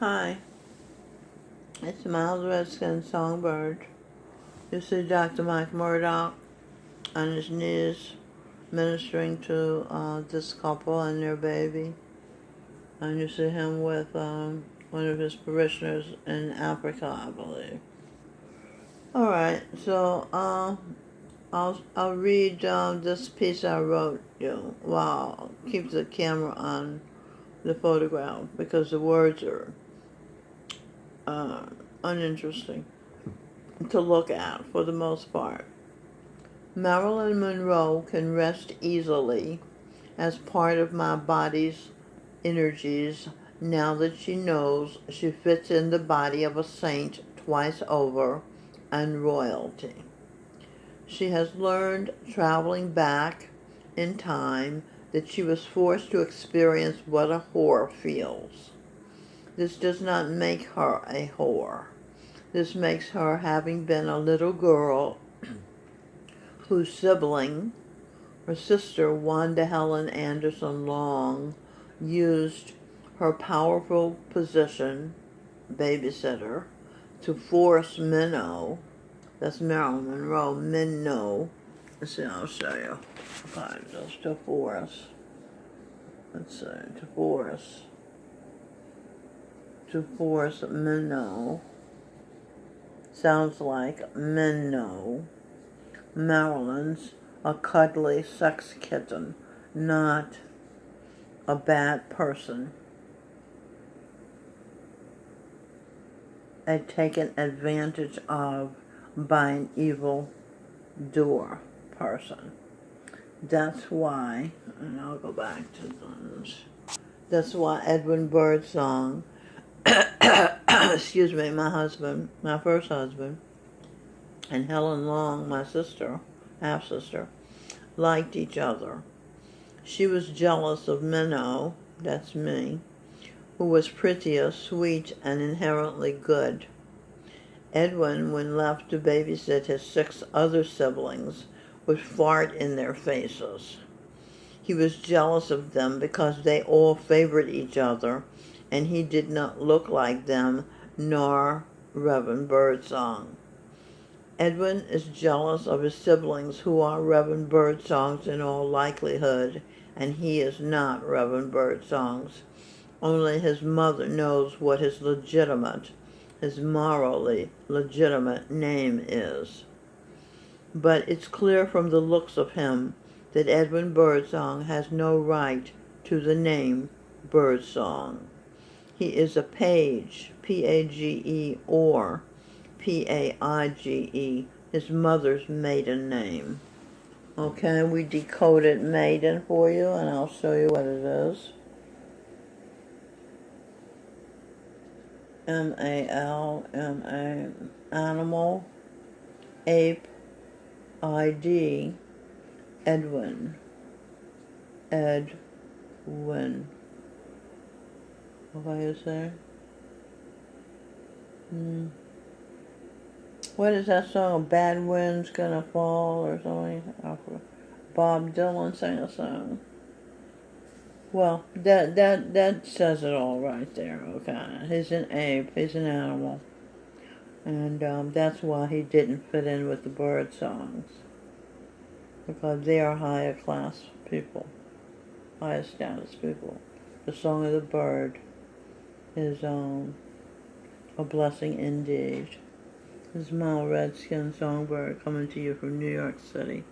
Hi, it's Miles Redskin Songbird. This is Dr. Mike Murdoch on his knees ministering to this couple and their baby. And you see him with one of his parishioners in Africa, I believe. Alright, so I'll read this piece I wrote you. Wow, keep the camera on the photograph because the words are uninteresting to look at for the most part. Marilyn Monroe can rest easily as part of my body's energies now that she knows she fits in the body of a saint twice over and royalty. She has learned traveling back in time that she was forced to experience what a whore feels. This does not make her a whore. This makes her having been a little girl whose sibling, her sister Wanda Helen Anderson Long, used her powerful position, babysitter, to force Minnow, that's Marilyn Monroe, Minnow, let's see, I'll show you, okay, just to force, let's see, to force Minnow, sounds like Minnow. Marilyn's a cuddly sex kitten, not a bad person. Taken advantage of by an evil doer person. That's why, and I'll go back to those. That's why Edwin Birdsong, excuse me, my husband, my first husband, and Helen Long, my sister, half-sister, liked each other. She was jealous of Minnow, that's me, who was prettier, sweet, and inherently good. Edwin, when left to babysit his 6 other siblings, would fart in their faces. He was jealous of them because they all favored each other, and he did not look like them, nor Reverend Birdsong. Edwin is jealous of his siblings, who are Reverend Birdsong's in all likelihood, and he is not Reverend Birdsong's. Only his mother knows what his morally legitimate name is. But it's clear from the looks of him that Edwin Birdsong has no right to the name Birdsong. He is a page, P-A-G-E, or P-A-I-G-E, his mother's maiden name. Okay, we decoded maiden for you, and I'll show you what it is. M-A-L-M-A, animal, ape, I-D, Edwin, Edwin. What you say? What is that song? Bad Wind's Gonna Fall or something? Bob Dylan sang a song. Well, that says it all right there, okay. He's an ape, he's an animal. And that's why he didn't fit in with the bird songs. Because they are higher class people, higher status people. The song of the bird is a blessing indeed. This is Miles Redskin Songbird coming to you from New York City.